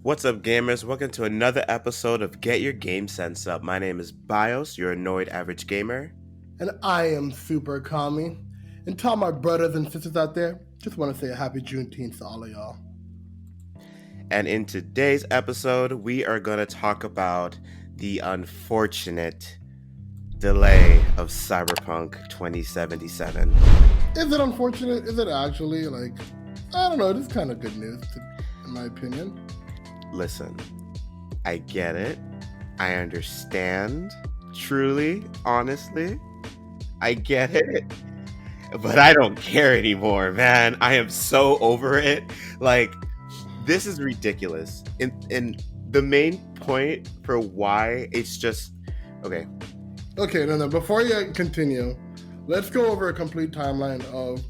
What's up, gamers? Welcome to another episode of Get Your Game Sense Up. My name is Bios, your annoyed average gamer. And I am Super Kami. And to all my brothers and sisters out there, just want to say a happy Juneteenth to all of y'all. And in today's episode, we are going to talk about the unfortunate delay of Cyberpunk 2077. Is it unfortunate? Is it actually? I don't know. It is kind of good news, in my opinion. Listen, I get it. I understand. Truly, honestly, I get it. But I don't care anymore, man. I am so over it. This is ridiculous. And the main point for why it's just okay. Okay, no. Before you continue, let's go over a complete timeline of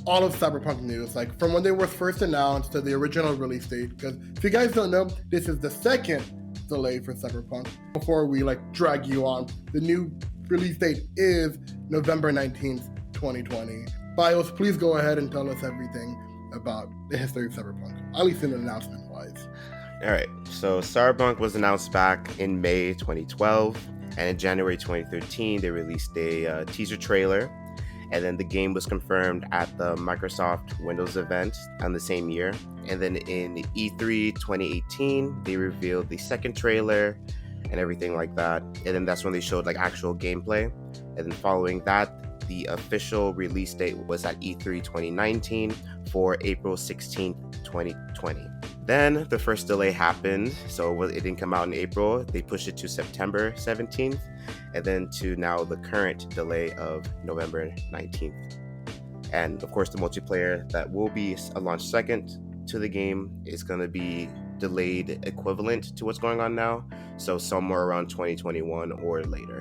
all of Cyberpunk news, from when they were first announced to the original release date. Because if you guys don't know, this is the second delay for Cyberpunk. Before we drag you on, the new release date is November 19th, 2020. Bios, please go ahead and tell us everything about the history of Cyberpunk, at least in announcement-wise. All right, so Cyberpunk was announced back in May 2012, and in January 2013, they released a teaser trailer, and then the game was confirmed at the Microsoft Windows event on the same year. And then in E3 2018, they revealed the second trailer and everything like that. And then that's when they showed actual gameplay. And then following that, the official release date was at E3 2019 for April 16th, 2020. Then the first delay happened, so it didn't come out in April. They pushed it to September 17th, and then to now the current delay of November 19th. And of course, the multiplayer that will be a launch second to the game is going to be delayed equivalent to what's going on now, so somewhere around 2021 or later.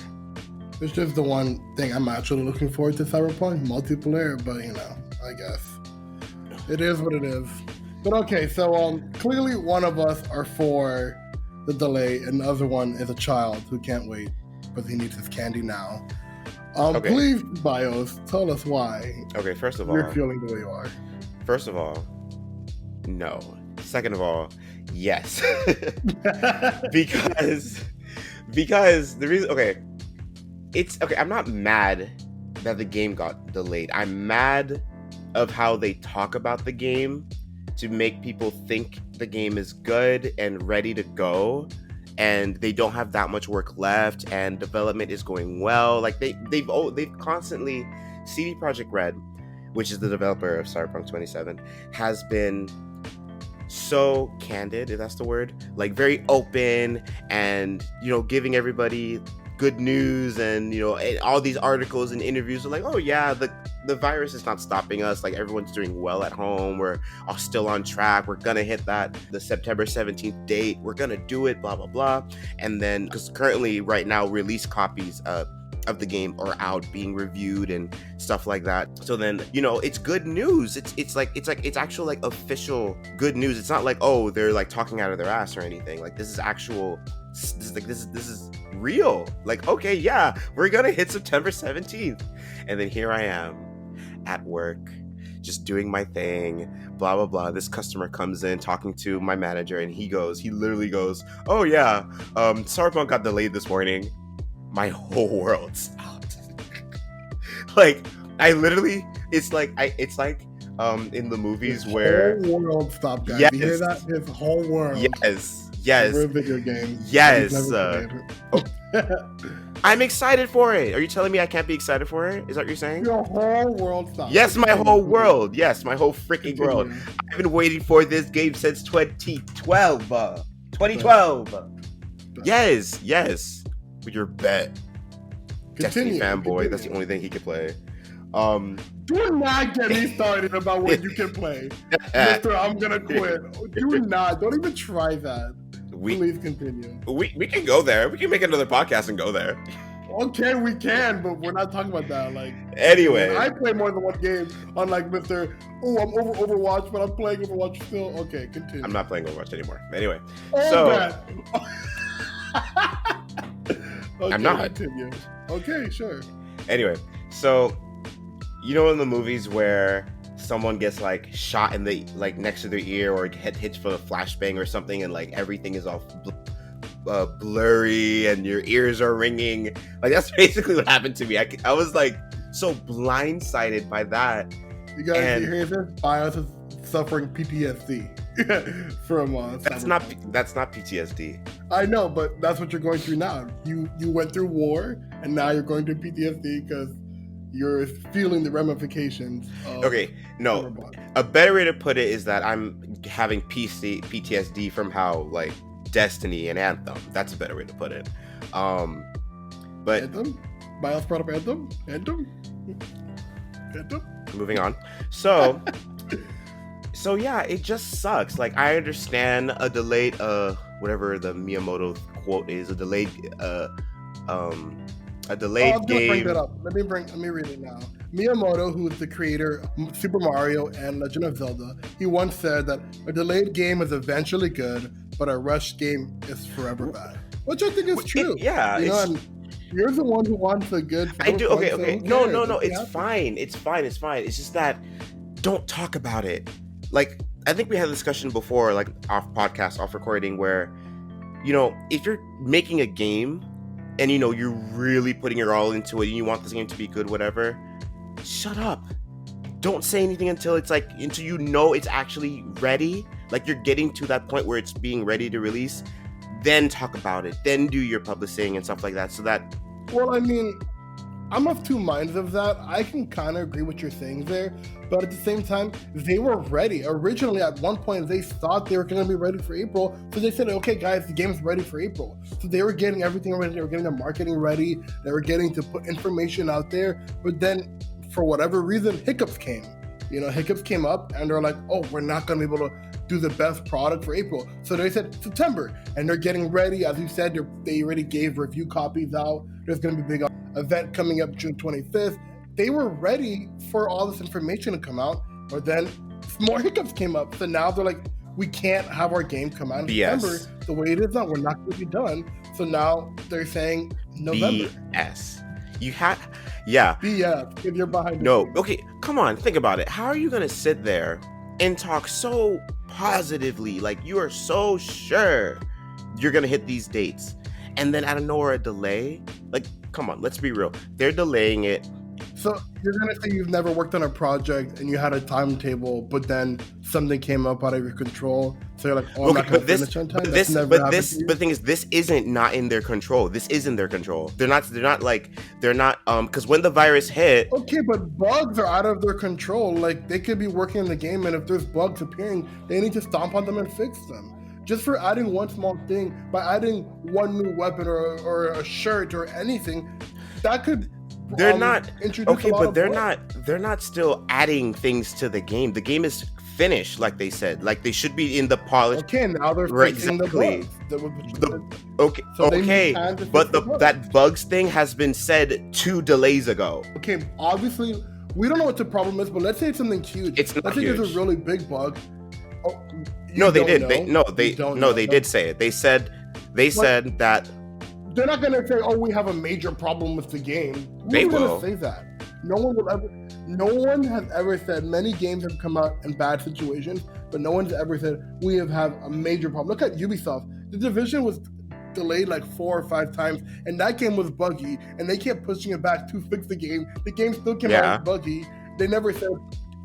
It's just the one thing I'm actually looking forward to Cyberpunk multiplayer, but I guess it is what it is. But okay, so clearly one of us are for the delay, and the other one is a child who can't wait, but he needs his candy now. Okay. Please, Bios, tell us why. Okay, first of all, you're feeling the way you are. First of all, no. Second of all, yes. because the reason, it's okay. I'm not mad that the game got delayed. I'm mad of how they talk about the game to make people think the game is good and ready to go, and they don't have that much work left, and development is going well. They've constantly, CD Projekt Red, which is the developer of Cyberpunk 2077, has been so candid, if that's the word, very open, and giving everybody good news, and and all these articles and interviews are oh yeah, the virus is not stopping us, everyone's doing well at home, we're all still on track, we're gonna hit the September 17th date, we're gonna do it, blah blah blah. And then, because currently right now release copies of the game are out being reviewed and stuff like that, so then it's good news. It's actual official good news. It's not oh, they're talking out of their ass or anything. This is actual. This is real. Okay, yeah, we're gonna hit September 17th, and then here I am at work just doing my thing, blah blah blah. This customer comes in talking to my manager, and he literally goes, oh yeah, Cyberpunk got delayed this morning. My whole world stopped. I literally, it's like in the movies where whole world stopped, guys. Yes. You hear that? His whole world. Yes. For a video game. Yes. I'm excited for it. Are you telling me I can't be excited for it? Is that what you're saying? Your whole world stopped. Yes, my whole world. Yes, my whole freaking world. I've been waiting for this game since 2012. 2012. Yes. With your bet. Destiny fanboy. That's the only thing he can play. Do not get me started about what you can play. Mister, I'm gonna quit. Don't even try that. Please continue. We can go there. We can make another podcast and go there. Okay, we can, but we're not talking about that. Anyway, I play more than one game. Unlike Mr. Oh, I'm over Overwatch, but I'm playing Overwatch still. Okay, continue. I'm not playing Overwatch anymore. Anyway, okay, I'm not. Continue. Okay, sure. Anyway, so in the movies where someone gets like shot in the like next to their ear or get hit for a flashbang or something, and like everything is all blurry and your ears are ringing. Like that's basically what happened to me. I was like so blindsided by that. You guys hear this? Bios is suffering PTSD from that's not PTSD. I know, but that's what you're going through now. You went through war, and now you're going through PTSD because you're feeling the ramifications. Okay, no. A better way to put it is that I'm having PTSD from how like Destiny and Anthem. That's a better way to put it. But Anthem? Bios brought up Anthem? Moving on. So so yeah, it just sucks. Like I understand a delayed whatever the Miyamoto quote is, a delayed game. Bring that up. Let me read it now. Miyamoto, who is the creator of Super Mario and Legend of Zelda, he once said that a delayed game is eventually good, but a rushed game is forever bad. Which I think is true. And you're the one who wants a good. I do. Okay. No. It's fine. It's It's just that don't talk about it. Like I think we had a discussion before, like off podcast, off recording, where if you're making a game and you're really putting your all into it and you want this game to be good, whatever, shut up. Don't say anything until it's actually ready. Like you're getting to that point where it's being ready to release. Then talk about it. Then do your publishing and stuff like that. So that. Well, I mean, I'm of two minds of that. I can kind of agree what you're saying there, but at the same time, they were ready. Originally, at one point, they thought they were going to be ready for April, so they said, okay, guys, the game's ready for April. So they were getting everything ready. They were getting the marketing ready. They were getting to put information out there, but then, for whatever reason, hiccups came. Hiccups came up, and they're like, oh, we're not going to be able to do the best product for April. So they said September, and they're getting ready. As you said, they already gave review copies out. There's going to be a big event coming up June 25th. They were ready for all this information to come out, but then more hiccups came up. So now they're like, we can't have our game come out in September the way it is now. We're not going to be done. So now they're saying November. BS. BS. If you're behind. No. Okay. Come on. Think about it. How are you going to sit there and talk so positively, like you are so sure you're going to hit these dates, and then out of nowhere a delay? Like, come on, let's be real. They're delaying it. So you're going to say you've never worked on a project and you had a timetable, but then something came up out of your control. So you're like, oh, I'm not going to finish on time. But the thing is, this isn't not in their control. This is in their control. They're not, because when the virus hit. Okay, but bugs are out of their control. Like, they could be working in the game, and if there's bugs appearing, they need to stomp on them and fix them. Just for adding one small thing, by adding one new weapon or a shirt or anything, that could. They're not okay, but they're not still adding things to the game. The game is finished, like they said. Like they should be in the polish. Okay, now they're fixing the bugs. But that bugs thing has been said 2 delays ago. Okay, obviously we don't know what the problem is, but let's say it's something huge. It's not let's huge. say there's a really big bug. They did say it. They said that. They're not going to say, oh, we have a major problem with the game. They will. Going to say that. No one has ever said, many games have come out in bad situations, but no one's ever said, we have had a major problem. Look at Ubisoft. The Division was delayed like 4 or 5 times, and that game was buggy, and they kept pushing it back to fix the game. The game still came out buggy. They never said,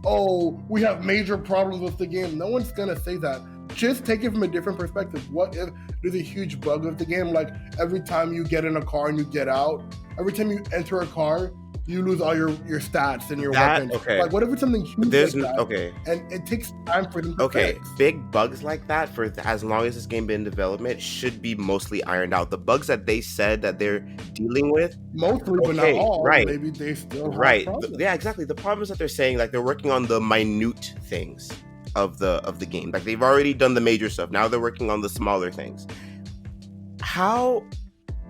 oh, we have major problems with the game. No one's going to say that. Just take it from a different perspective. What if there's a huge bug with the game? Like every time you get in a car and you get out, every time you enter a car, you lose all your stats and your weapons. Okay. Like what if it's something huge like that? Okay. And it takes time for them to fix. Big bugs like that, for as long as this game been in development, should be mostly ironed out. The bugs that they said that they're dealing with, mostly, but not all. Right. Maybe they still have problems. Yeah, exactly. The problem is that they're saying like they're working on the minute things of the game. Like they've already done the major stuff. Now they're working on the smaller things. How?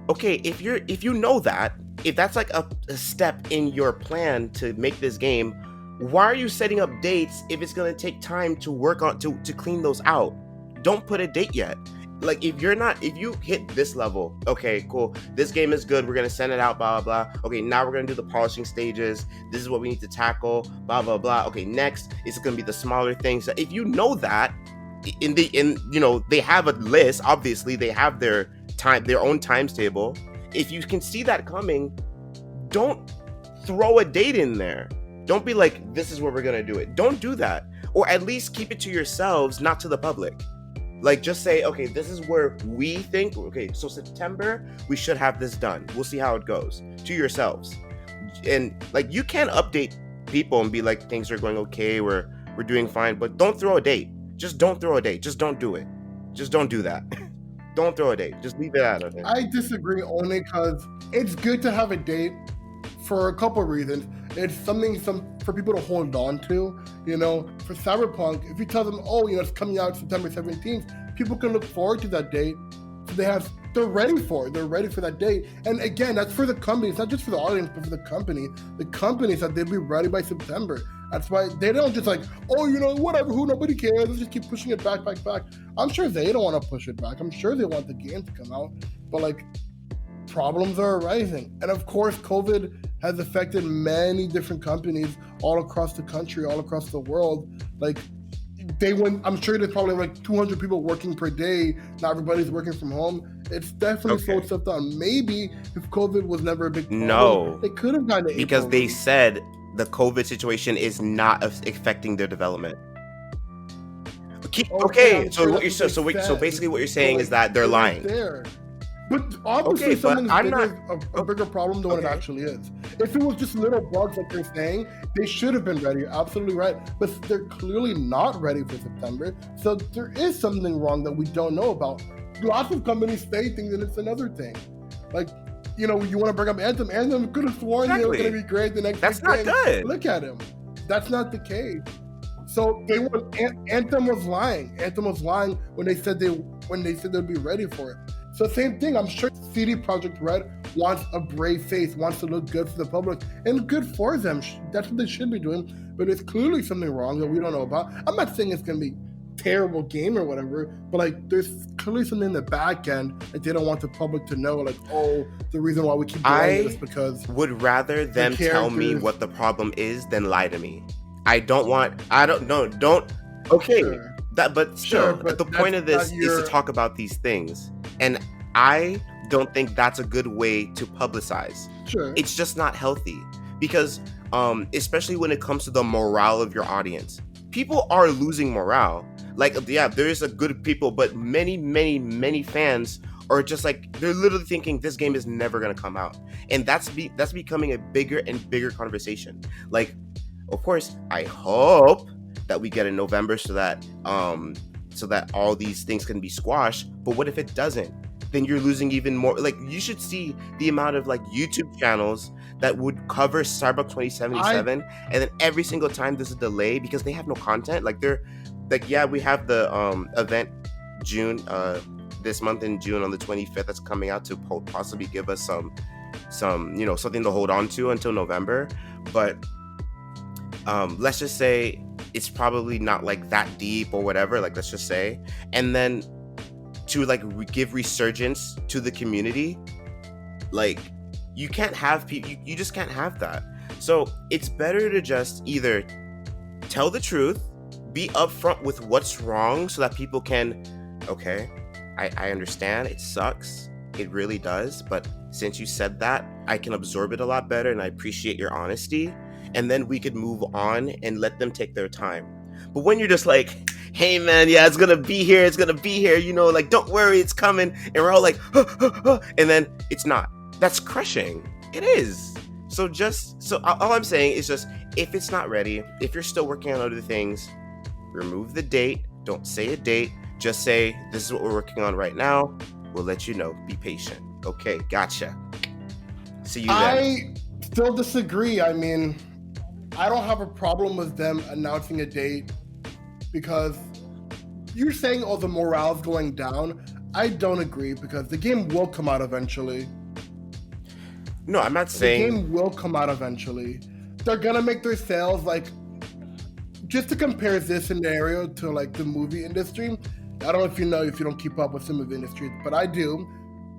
Okay, if you know that, if that's like a step in your plan to make this game, why are you setting up dates if it's gonna take time to work on to clean those out? Don't put a date yet. Like if you hit this level, okay, cool, this game is good, we're gonna send it out, blah blah blah. Okay, now we're gonna do the polishing stages, this is what we need to tackle, blah blah blah. Okay, next it's gonna be the smaller things. If you know that they have a list, obviously they have their own times table. If you can see that coming, don't throw a date in there. Don't be like, this is where we're gonna do it. Don't do that. Or at least keep it to yourselves, not to the public. Like, just say, okay, this is where we think, okay, so September, we should have this done. We'll see how it goes. To yourselves. And, like, you can update people and be like, things are going okay, we're doing fine, but don't throw a date. Just don't throw a date. Just don't do it. Just don't do that. Don't throw a date. Just leave it out of it. I disagree only because it's good to have a date for a couple reasons. It's something for people to hold on to. For Cyberpunk, if you tell them, it's coming out September 17th, people can look forward to that date. So they're ready for it. They're ready for that date. And again, that's for the company. It's not just for the audience, but for the company. The company said they'll be ready by September. That's why they don't just like, whatever, nobody cares. Let's just keep pushing it back. I'm sure they don't want to push it back. I'm sure they want the game to come out. But problems are arising. And of course, COVID has affected many different companies all across the country, all across the world. I'm sure there's probably 200 people working per day. Not everybody's working from home. It's definitely slowed stuff down. Maybe if COVID was never a big problem, they could have gotten to because they said the COVID situation is not affecting their development. Okay, so basically what you're saying is that they're lying. But obviously something's a bigger problem than what it actually is. If it was just little bugs like they're saying, they should have been ready. You're absolutely right. But they're clearly not ready for September. So there is something wrong that we don't know about. Lots of companies say things and it's another thing. You want to bring up Anthem. Anthem could have sworn they were going to be great the next That's not thing. good. Look at him. That's not the case. So Anthem was lying. Anthem was lying when they said they'd be ready for it. So same thing, I'm sure CD Projekt Red wants a brave face, wants to look good for the public, and good for them. That's what they should be doing, but there's clearly something wrong that we don't know about. I'm not saying it's going to be a terrible game or whatever, but there's clearly something in the back end that they don't want the public to know, the reason why we keep doing this because... I would rather them tell me what the problem is than lie to me. Okay. Sure. But the point of this is to talk about these things. And I don't think that's a good way to publicize. Sure. It's just not healthy because, especially when it comes to the morale of your audience, people are losing morale. There is a good people, but many, many, many fans are just they're literally thinking this game is never going to come out. And that's becoming a bigger and bigger conversation. Of course, I hope that we get in November so that all these things can be squashed. But what if it doesn't? Then you're losing even more. You should see the amount of YouTube channels that would cover Cyberpunk 2077, and then every single time there's a delay because they have no content. We have the event June this month in June on the 25th that's coming out to possibly give us some something to hold on to until November. But let's just say it's probably not that deep or whatever, let's just say, and then to give resurgence to the community, you can't have people, you just can't have that. So it's better to just either tell the truth, be upfront with what's wrong so that people can, okay, I understand, it sucks, it really does, but since you said that, I can absorb it a lot better and I appreciate your honesty. And then we could move on and let them take their time. But when you're just hey man, yeah, it's gonna be here, don't worry, it's coming, and we're all and then it's not. That's crushing. It is. So all I'm saying is just, if it's not ready, if you're still working on other things, remove the date. Don't say a date. Just say, this is what we're working on right now. We'll let you know. Be patient. Okay, gotcha. See you then. I still disagree. I mean, I don't have a problem with them announcing a date because you're saying, the morale's going down. I don't agree because the game will come out eventually. No, I'm not saying... The game will come out eventually. They're going to make their sales just to compare this scenario to the movie industry, I don't know if you know, if you don't keep up with some of the industry, but I do.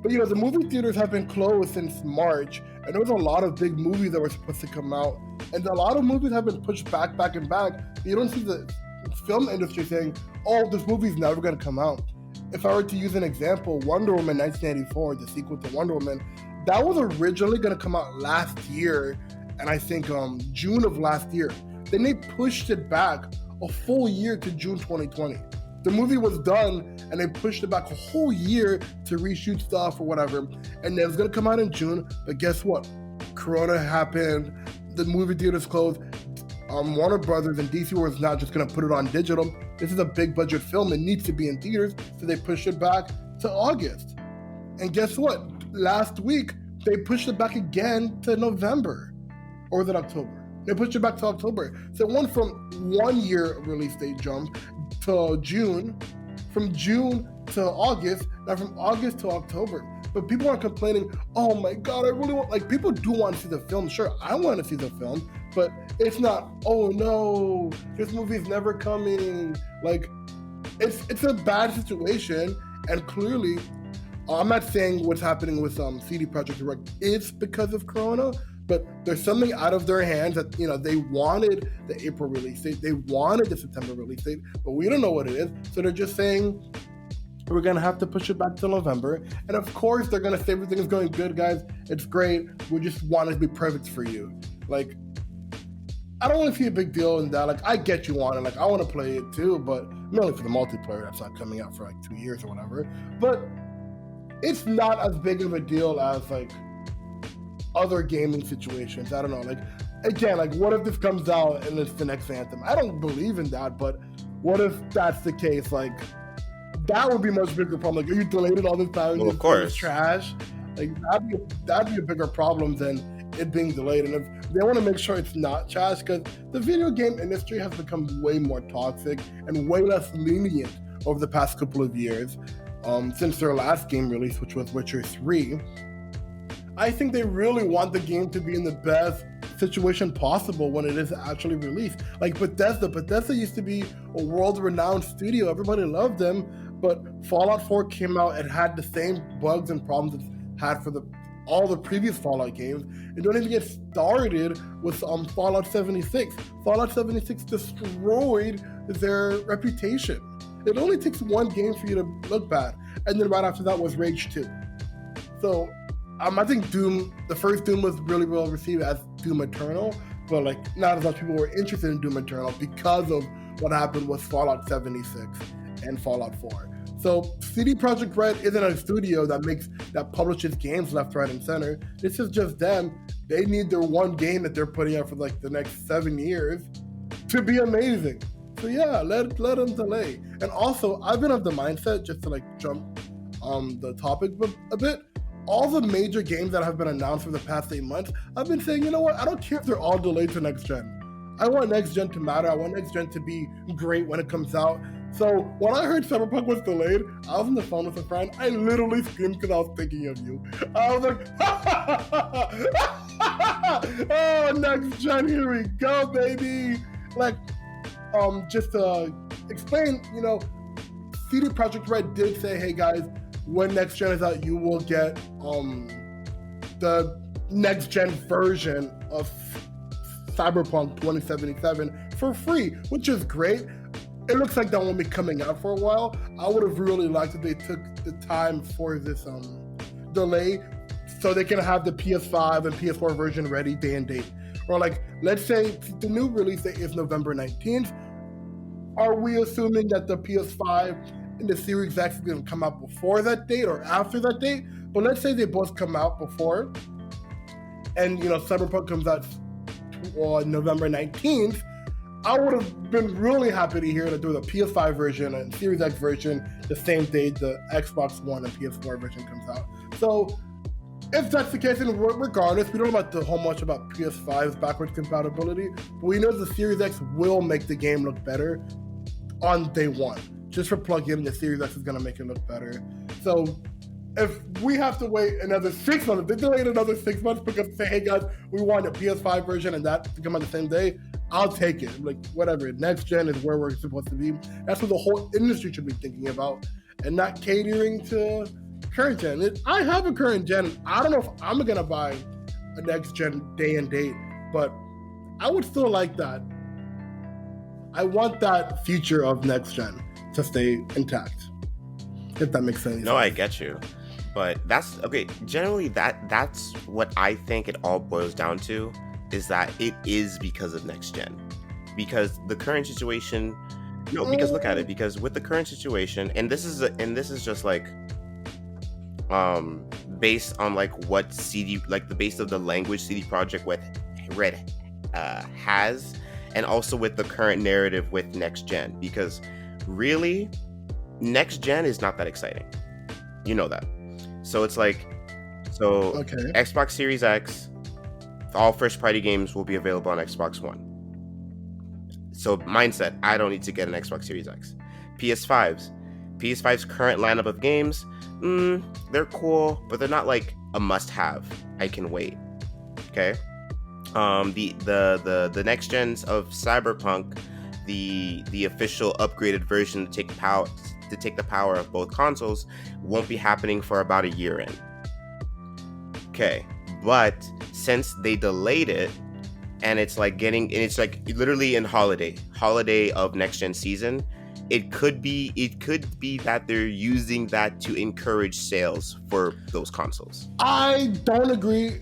But the movie theaters have been closed since March, and there was a lot of big movies that were supposed to come out, and a lot of movies have been pushed back and back. You don't see the film industry saying, "Oh, this movie's never going to come out." If I were to use an example, Wonder Woman 1984, the sequel to Wonder Woman, that was originally going to come out last year, and I think June of last year. Then they pushed it back a full year to June 2020. The movie was done, and they pushed it back a whole year to reshoot stuff or whatever. And it was going to come out in June, but guess what? Corona happened, the movie theaters closed. Warner Brothers and DC was not just going to put it on digital. This is a big budget film. It needs to be in theaters, so they pushed it back to August. And guess what? Last week, they pushed it back again to November. Or was it October? They pushed it back to October. So it went from 1 year release date jump to June, from June to August, now from August to October. But people are complaining, "Oh my God, I really want," like, people do want to see the film. Sure, I want to see the film, but it's not, "Oh no, this movie's never coming." Like, it's a bad situation, and clearly, I'm not saying what's happening with CD Projekt Red is because of Corona, but there's something out of their hands that, they wanted the April release date, they wanted the September release date, but we don't know what it is. So they're just saying, we're going to have to push it back to November. And of course, they're going to say everything is going good, guys. It's great. We just want it to be perfect for you. Like, I don't want to see a big deal in that. Like, I get you want it. Like, I want to play it too, but mainly for the multiplayer that's not coming out for like 2 years or whatever. But it's not as big of a deal as like other gaming situations. I don't know. Like, again, like, what if this comes out and it's the next Anthem? I don't believe in that, but what if that's the case? Like, that would be a much bigger problem. Like, are you delayed it all this time? Well, of course. It's trash. Like, that'd be a bigger problem than it being delayed. And if they want to make sure it's not trash, because the video game industry has become way more toxic and way less lenient over the past couple of years, since their last game release, which was Witcher 3. I think they really want the game to be in the best situation possible when it is actually released. Like Bethesda used to be a world-renowned studio. Everybody loved them, but Fallout 4 came out and had the same bugs and problems it's had for all the previous Fallout games. And don't even get started with Fallout 76. Fallout 76 destroyed their reputation. It only takes one game for you to look bad, and then right after that was Rage 2. So I think the first Doom was really well received as Doom Eternal, but like not as much people were interested in Doom Eternal because of what happened with Fallout 76 and Fallout 4. So CD Projekt Red isn't a studio that publishes games left, right, and center. This is just them. They need their one game that they're putting out for like the next 7 years to be amazing. So yeah, let them delay. And also, I've been of the mindset, just to like jump the topic a bit, all the major games that have been announced for the past 8 months, I've been saying, you know what, I don't care if they're all delayed to next gen. I want next gen to matter. I want next gen to be great when it comes out. So when I heard Cyberpunk was delayed, I was on the phone with a friend. I literally screamed because I was thinking of you. I was like, oh, next gen, here we go, baby. Like, just to explain, CD Projekt Red did say, hey guys, when next gen is out, you will get the next gen version of Cyberpunk 2077 for free, which is great. It looks like that won't be coming out for a while. I would have really liked if they took the time for this delay so they can have the PS5 and PS4 version ready day and date. Or like, let's say the new release date is November 19th. Are we assuming that the PS5 and the Series X is going to come out before that date or after that date? But let's say they both come out before, and Cyberpunk comes out on November 19th. I would have been really happy to hear that there was a PS5 version and Series X version the same day the Xbox One and PS4 version comes out. So if that's the case, and regardless, we don't know about whole much about PS5's backwards compatibility, but we know the Series X will make the game look better on day one. Just for plug-in, the Series X is going to make it look better. So if we have to wait another 6 months, if they delay it another 6 months because they say, hey guys, we want a PS5 version and that to come on the same day, I'll take it. Like, whatever. Next gen is where we're supposed to be. That's what the whole industry should be thinking about, and not catering to current gen. I have a current gen. I don't know if I'm gonna buy a next gen day and date, but I would still like that. I want that feature of next gen to stay intact. If that makes sense. No, I get you. But that's okay. Generally, that's what I think it all boils down to, is that it is because of next gen. Because the current situation, no, because look at it. Because with the current situation, and this is just like, based on like what CD, like the base of the language CD Projekt Red has, and also with the current narrative with next gen. Because really, next gen is not that exciting. You know that. So it's like, Okay. Xbox Series X, all first party games will be available on Xbox One. So mindset, I don't need to get an Xbox Series X. PS5's current lineup of games, they're cool, but they're not like a must-have. I can wait. Okay. The next gens of Cyberpunk, the official upgraded version to take the power of both consoles, won't be happening for about a year in. Okay, but since they delayed it, and it's like literally in holiday of next gen season, it could be that they're using that to encourage sales for those consoles. I don't agree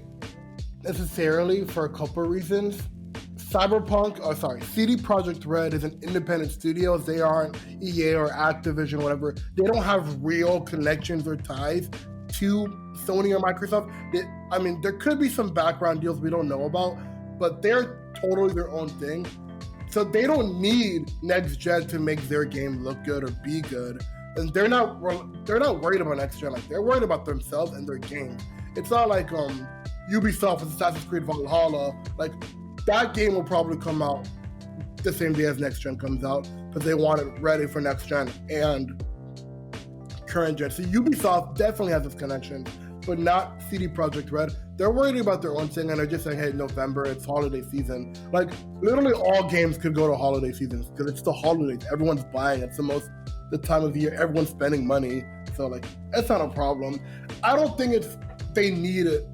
necessarily for a couple of reasons. CD Projekt Red is an independent studio. They aren't EA or Activision, whatever. They don't have real connections or ties to Sony or Microsoft. There could be some background deals we don't know about, but they're totally their own thing. So they don't need next gen to make their game look good or be good. And they're not worried about next gen. Like, they're worried about themselves and their games. It's not like Ubisoft with Assassin's Creed Valhalla. Like, that game will probably come out the same day as next gen comes out because they want it ready for next gen and current gen. So Ubisoft definitely has this connection, but not CD Projekt Red. They're worried about their own thing, and they're just saying, hey, November, it's holiday season. Like, literally all games could go to holiday seasons because it's the holidays. Everyone's buying. It's the time of the year. Everyone's spending money. So, like, that's not a problem. I don't think they need it.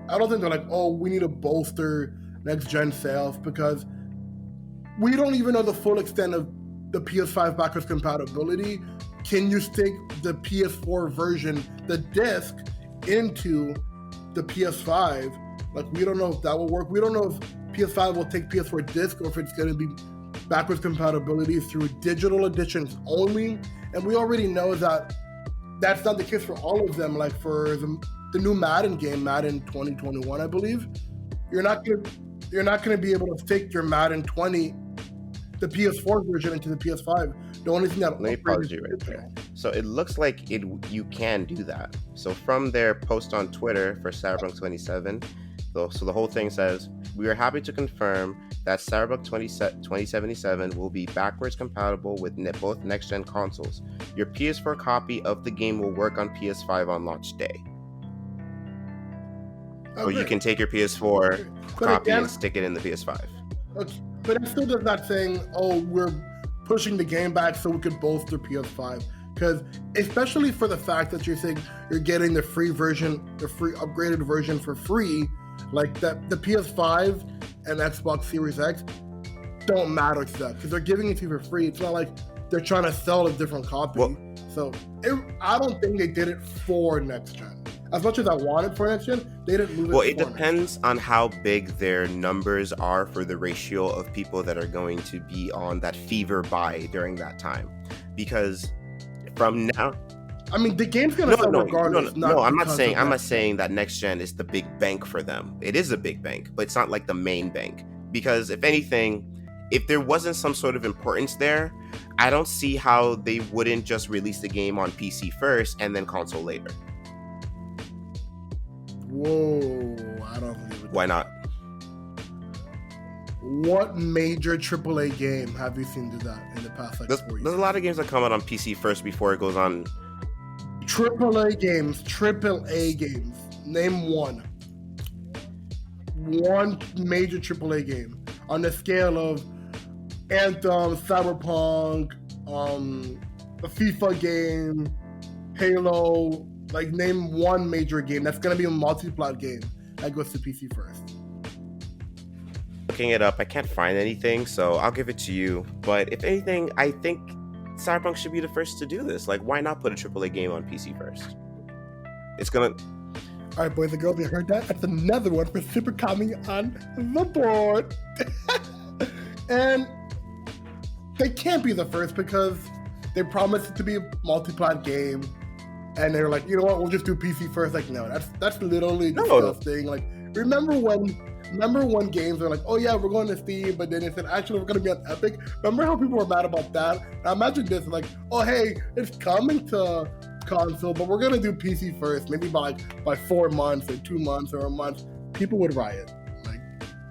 I don't think they're like, oh, we need to bolster next gen sales, because we don't even know the full extent of the PS5 backwards compatibility. Can you stick the PS4 version, the disc, into the PS5? Like, we don't know if that will work. We don't know if PS5 will take PS4 disc or if it's going to be backwards compatibility through digital editions only. And we already know that that's not the case for all of them. Like, for the new Madden game, Madden 2021, I believe, you're not going to be able to stick your Madden 20, the PS4 version, into the PS5. The only thing that Let me pause you right there. So it looks like you can do that. So from their post on Twitter for Cyberpunk 27, so the whole thing says, we are happy to confirm that Cyberpunk 2077 will be backwards compatible with both next-gen consoles. Your PS4 copy of the game will work on PS5 on launch day. Or you can take your PS4 copy and stick it in the PS5. Okay, but it still does not saying, oh, we're pushing the game back so we could bolster PS5. Because especially for the fact that you're saying you're getting the free version, the free upgraded version for free, like that, the PS5 and Xbox Series X don't matter to that because they're giving it to you for free. It's not like they're trying to sell a different copy. I don't think they did it for next gen. As much as I wanted for next gen, they didn't move it. Well, it depends on how big their numbers are for the ratio of people that are going to be on that fever buy during that time. Because from now, the game's gonna sell regardless. No, I'm not saying that next gen is the big bank for them. It is a big bank, but it's not like the main bank. Because if anything, if there wasn't some sort of importance there, I don't see how they wouldn't just release the game on PC first and then console later. Whoa, I don't believe it. Why not? What major AAA game have you seen do that in the past 4 years? There's a lot of games that come out on PC first before it goes on. AAA games. Name one. One major AAA game. on the scale of Anthem, Cyberpunk, a FIFA game, Halo, like name one major game that's gonna be a multi-plat game that goes to PC first. Looking it up, I can't find anything, so I'll give it to you. But if anything, I think Cyberpunk should be the first to do this. Like, why not put a AAA game on PC first? It's gonna... All right, boys and girls, you heard that? That's another one for Super coming on the board. And they can't be the first because they promised it to be a multi-plat game. And they're like, you know what, we'll just do PC first. Like, no, that's literally disgusting. Like, remember when games were like, oh yeah, we're going to Steam, but then they said, actually, we're going to be on Epic? Remember how people were mad about that? Now imagine this, like, oh hey, it's coming to console, but we're going to do PC first, maybe by 4 months or 2 months or a month. People would riot. Like,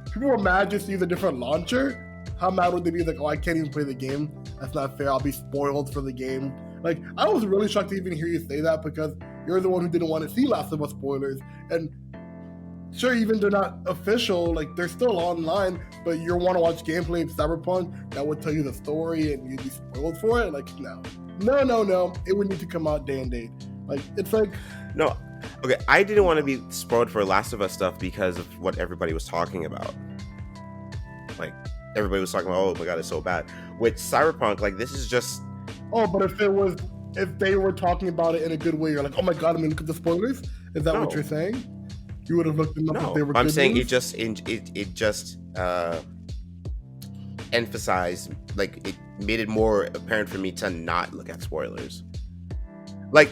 people were mad just to use a different launcher. How mad would they be? Like, oh, I can't even play the game. That's not fair. I'll be spoiled for the game. Like, I was really shocked to even hear you say that because you're the one who didn't want to see Last of Us spoilers. And sure, even they're not official, like, they're still online, but you want to watch gameplay of Cyberpunk that would tell you the story and you'd be spoiled for it? Like, no. It would need to come out day and date. Like, it's like... No. Okay, I didn't want to be spoiled for Last of Us stuff because of what everybody was talking about. Like, everybody was talking about, oh my god, it's so bad. With Cyberpunk, like, this is just... Oh, but if they were talking about it in a good way, you're like, oh my god, I mean, look at the spoilers? Is that what you're saying? You would have looked them up if they were good. I'm saying news? it just emphasized, like, it made it more apparent for me to not look at spoilers. Like,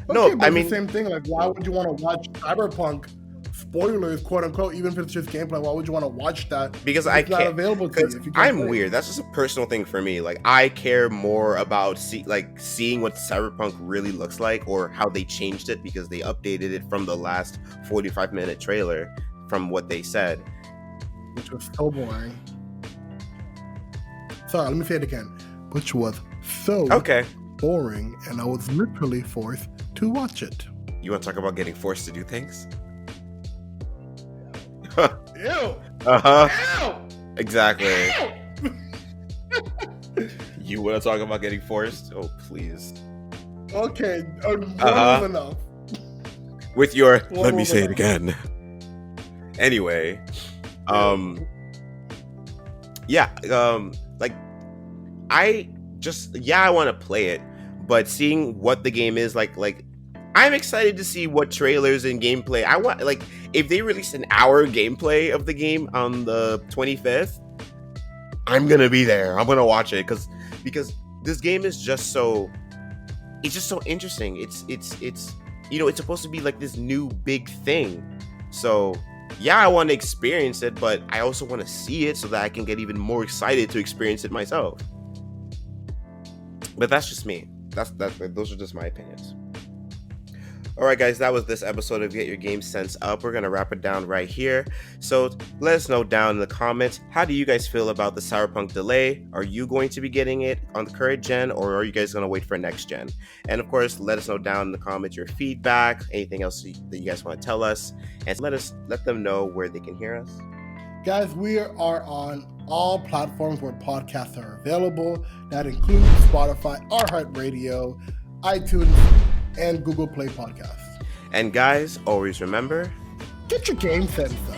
okay, I mean, the same thing. Like, why would you want to watch Cyberpunk spoilers, quote unquote, even if it's just gameplay? Why would you want to watch that? Because I can't. Not available to you if you can't I'm play. weird. That's just a personal thing for me. Like, I care more about seeing what Cyberpunk really looks like, or how they changed it because they updated it from the last 45-minute trailer from what they said, which was so boring. Sorry, let me say it again. Which was so boring, and I was literally forced to watch it. You want to talk about getting forced to do things? Ew. Uh-huh. Ew. Exactly. Ew. You want to talk about getting forced? Oh, please. Okay. One was enough. With your, let me say it again. Anyway. Like, I want to play it, but seeing what the game is like, I'm excited to see what trailers and gameplay. I want, like, if they release an hour gameplay of the game on the 25th, I'm gonna be there. I'm gonna watch it because this game is just so, it's just so interesting. It's you know, it's supposed to be like this new big thing. So yeah, I want to experience it, but I also want to see it so that I can get even more excited to experience it myself. But that's just me. Those are just my opinions. All right, guys, that was this episode of Get Your GameSense Up. We're going to wrap it down right here. So let us know down in the comments, how do you guys feel about the Cyberpunk delay? Are you going to be getting it on the current gen, or are you guys going to wait for next gen? And of course, let us know down in the comments your feedback, anything else that you guys want to tell us, and let them know where they can hear us. Guys, we are on all platforms where podcasts are available. That includes Spotify, iHeartRadio, iTunes, and Google Play Podcasts. And guys, always remember, get your game sense up.